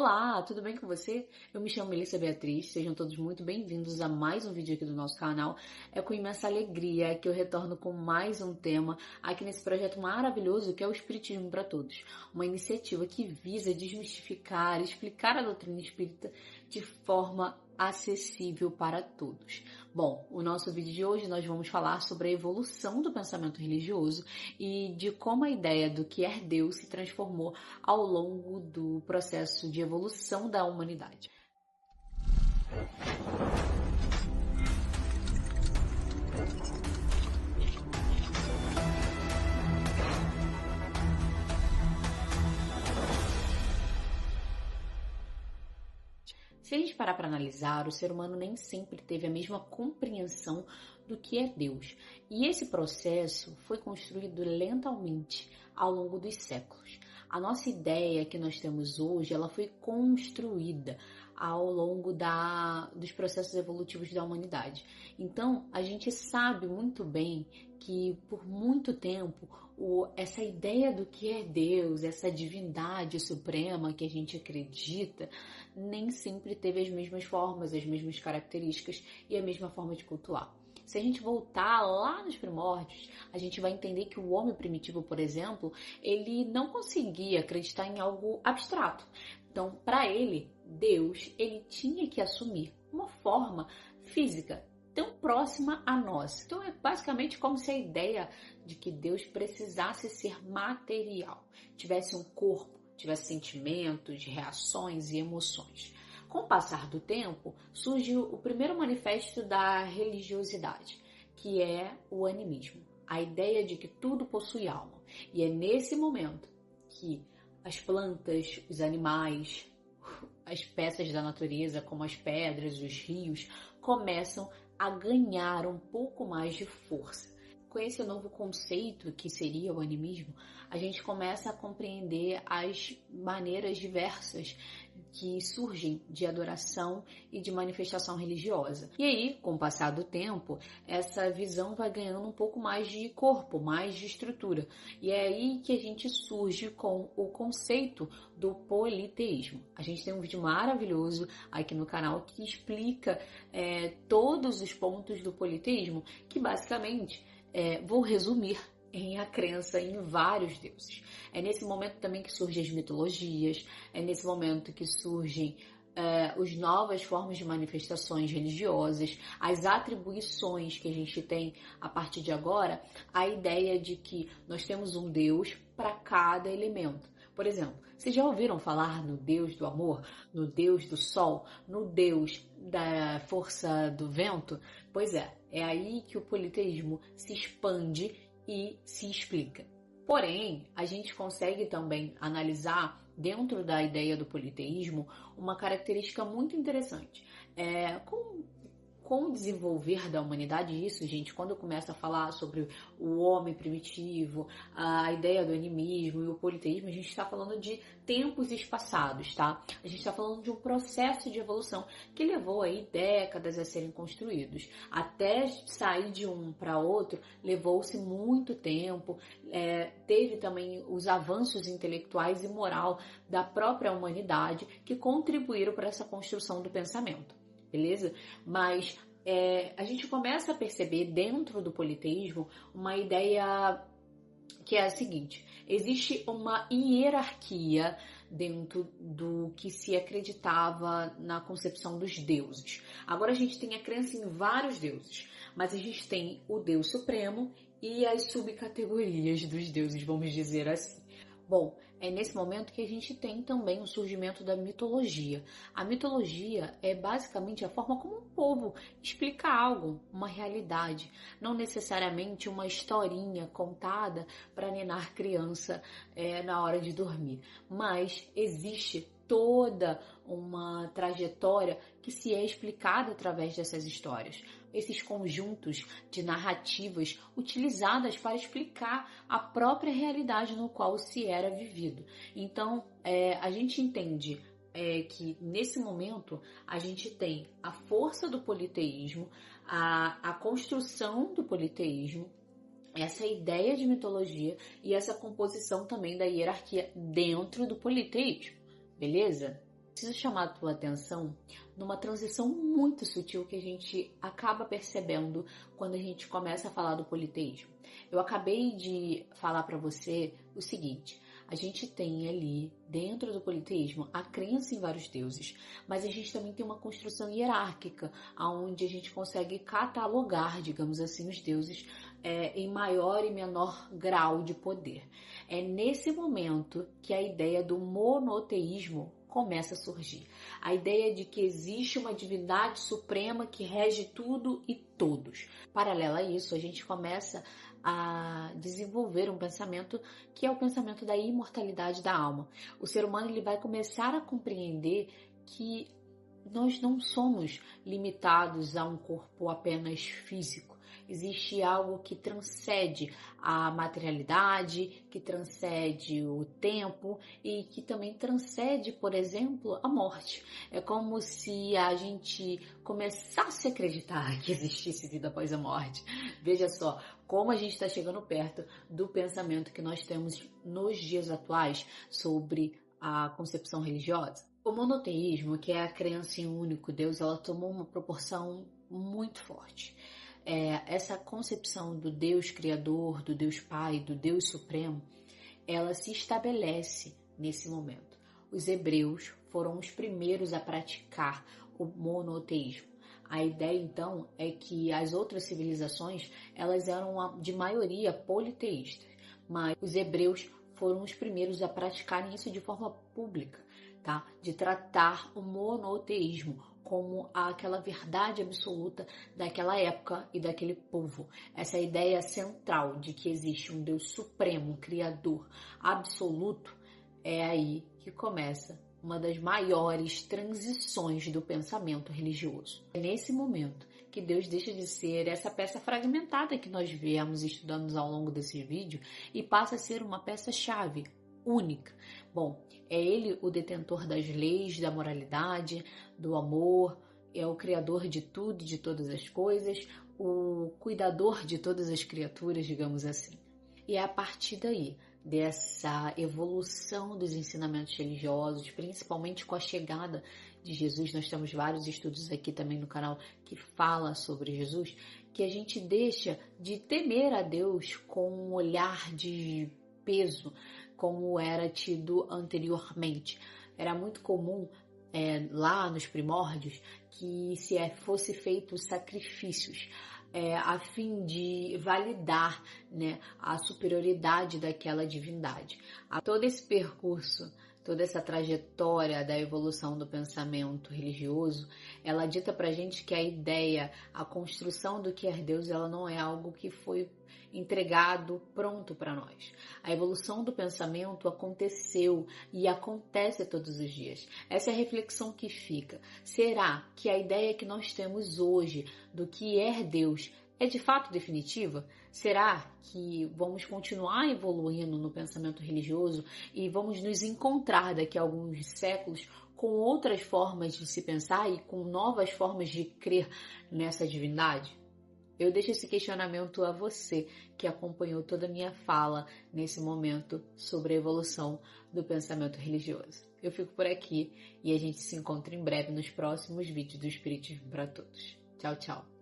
Olá, tudo bem com você? Eu me chamo Melissa Beatriz, sejam todos muito bem-vindos a mais um vídeo aqui do nosso canal. É com imensa alegria que eu retorno com mais um tema aqui nesse projeto maravilhoso que é o Espiritismo para Todos. Uma iniciativa que visa desmistificar, explicar a doutrina espírita de forma acessível para todos. Bom, o nosso vídeo de hoje nós vamos falar sobre a evolução do pensamento religioso e de como a ideia do que é Deus se transformou ao longo do processo de evolução da humanidade. Se a gente parar para analisar, o ser humano nem sempre teve a mesma compreensão do que é Deus. E esse processo foi construído lentamente ao longo dos séculos. A nossa ideia que nós temos hoje, ela foi construída ao longo dos processos evolutivos da humanidade. Então, a gente sabe muito bem que por muito tempo essa ideia do que é Deus, essa divindade suprema que a gente acredita, nem sempre teve as mesmas formas, as mesmas características e a mesma forma de cultuar. Se a gente voltar lá nos primórdios, a gente vai entender que o homem primitivo, por exemplo, ele não conseguia acreditar em algo abstrato. Então, para ele, Deus, ele tinha que assumir uma forma física tão próxima a nós. Então, é basicamente como se a ideia de que Deus precisasse ser material, tivesse um corpo, tivesse sentimentos, reações e emoções. Com o passar do tempo, surge o primeiro manifesto da religiosidade, que é o animismo. A ideia de que tudo possui alma. E é nesse momento que as plantas, os animais, as peças da natureza, como as pedras, os rios, começam a ganhar um pouco mais de força. Com esse novo conceito que seria o animismo, a gente começa a compreender as maneiras diversas que surgem de adoração e de manifestação religiosa. E aí, com o passar do tempo, essa visão vai ganhando um pouco mais de corpo, mais de estrutura. E é aí que a gente surge com o conceito do politeísmo. A gente tem um vídeo maravilhoso aqui no canal que explica todos os pontos do politeísmo, que basicamente vou resumir em a crença em vários deuses. É nesse momento também que surgem as mitologias, é nesse momento que surgem as novas formas de manifestações religiosas, as atribuições que a gente tem a partir de agora, a ideia de que nós temos um Deus para cada elemento. Por exemplo, vocês já ouviram falar no Deus do amor, no Deus do sol, no Deus da força do vento? Pois é aí que o politeísmo se expande e se explica. Porém, a gente consegue também analisar, dentro da ideia do politeísmo, uma característica muito interessante. Com o desenvolver da humanidade, isso, gente, quando eu começo a falar sobre o homem primitivo, a ideia do animismo e o politeísmo, a gente está falando de tempos espaçados, tá? A gente está falando de um processo de evolução que levou aí décadas a serem construídos. Até sair de um para outro, levou-se muito tempo, teve também os avanços intelectuais e moral da própria humanidade que contribuíram para essa construção do pensamento. Beleza? Mas a gente começa a perceber dentro do politeísmo uma ideia que é a seguinte: existe uma hierarquia dentro do que se acreditava na concepção dos deuses. Agora a gente tem a crença em vários deuses, mas a gente tem o Deus Supremo e as subcategorias dos deuses, vamos dizer assim. Bom, é nesse momento que a gente tem também o surgimento da mitologia. A mitologia é basicamente a forma como um povo explica algo, uma realidade, não necessariamente uma historinha contada para ninar criança na hora de dormir, mas existe toda uma trajetória que se é explicada através dessas histórias. Esses conjuntos de narrativas utilizadas para explicar a própria realidade no qual se era vivido. Então, a gente entende que nesse momento a gente tem a força do politeísmo, a construção do politeísmo, essa ideia de mitologia e essa composição também da hierarquia dentro do politeísmo, beleza? Preciso chamar a tua atenção numa transição muito sutil que a gente acaba percebendo quando a gente começa a falar do politeísmo. Eu acabei de falar para você o seguinte: a gente tem ali, dentro do politeísmo, a crença em vários deuses, mas a gente também tem uma construção hierárquica, onde a gente consegue catalogar, digamos assim, os deuses em maior e menor grau de poder. É nesse momento que a ideia do monoteísmo começa a surgir. A ideia de que existe uma divindade suprema que rege tudo e todos. Paralelo a isso, a gente começa a desenvolver um pensamento que é o pensamento da imortalidade da alma. O ser humano ele vai começar a compreender que nós não somos limitados a um corpo apenas físico. Existe algo que transcende a materialidade, que transcende o tempo e que também transcende, por exemplo, a morte. É como se a gente começasse a acreditar que existisse vida após a morte. Veja só como a gente está chegando perto do pensamento que nós temos nos dias atuais sobre a concepção religiosa. O monoteísmo, que é a crença em um único Deus, ela tomou uma proporção muito forte. Essa concepção do Deus Criador, do Deus Pai, do Deus Supremo, ela se estabelece nesse momento. Os hebreus foram os primeiros a praticar o monoteísmo. A ideia, então, é que as outras civilizações, elas eram de maioria politeístas, mas os hebreus foram os primeiros a praticarem isso de forma pública, tá? De tratar o monoteísmo como aquela verdade absoluta daquela época e daquele povo. Essa ideia central de que existe um Deus supremo, um criador absoluto, é aí que começa uma das maiores transições do pensamento religioso. É nesse momento que Deus deixa de ser essa peça fragmentada que nós viemos estudando ao longo desse vídeo e passa a ser uma peça-chave única. Bom, é Ele o detentor das leis, da moralidade, do amor, é o criador de tudo e de todas as coisas, o cuidador de todas as criaturas, digamos assim. E é a partir daí, dessa evolução dos ensinamentos religiosos, principalmente com a chegada de Jesus, nós temos vários estudos aqui também no canal que fala sobre Jesus, que a gente deixa de temer a Deus com um olhar de peso, como era tido anteriormente. Era muito comum lá nos primórdios que fosse feito sacrifícios a fim de validar, né, a superioridade daquela divindade. Todo esse percurso, toda essa trajetória da evolução do pensamento religioso, ela dita pra gente que a ideia, a construção do que é Deus, ela não é algo que foi entregado pronto para nós. A evolução do pensamento aconteceu e acontece todos os dias. Essa é a reflexão que fica. Será que a ideia que nós temos hoje do que é Deus é de fato definitiva? Será que vamos continuar evoluindo no pensamento religioso e vamos nos encontrar daqui a alguns séculos com outras formas de se pensar e com novas formas de crer nessa divindade? Eu deixo esse questionamento a você que acompanhou toda a minha fala nesse momento sobre a evolução do pensamento religioso. Eu fico por aqui e a gente se encontra em breve nos próximos vídeos do Espiritismo para Todos. Tchau, tchau.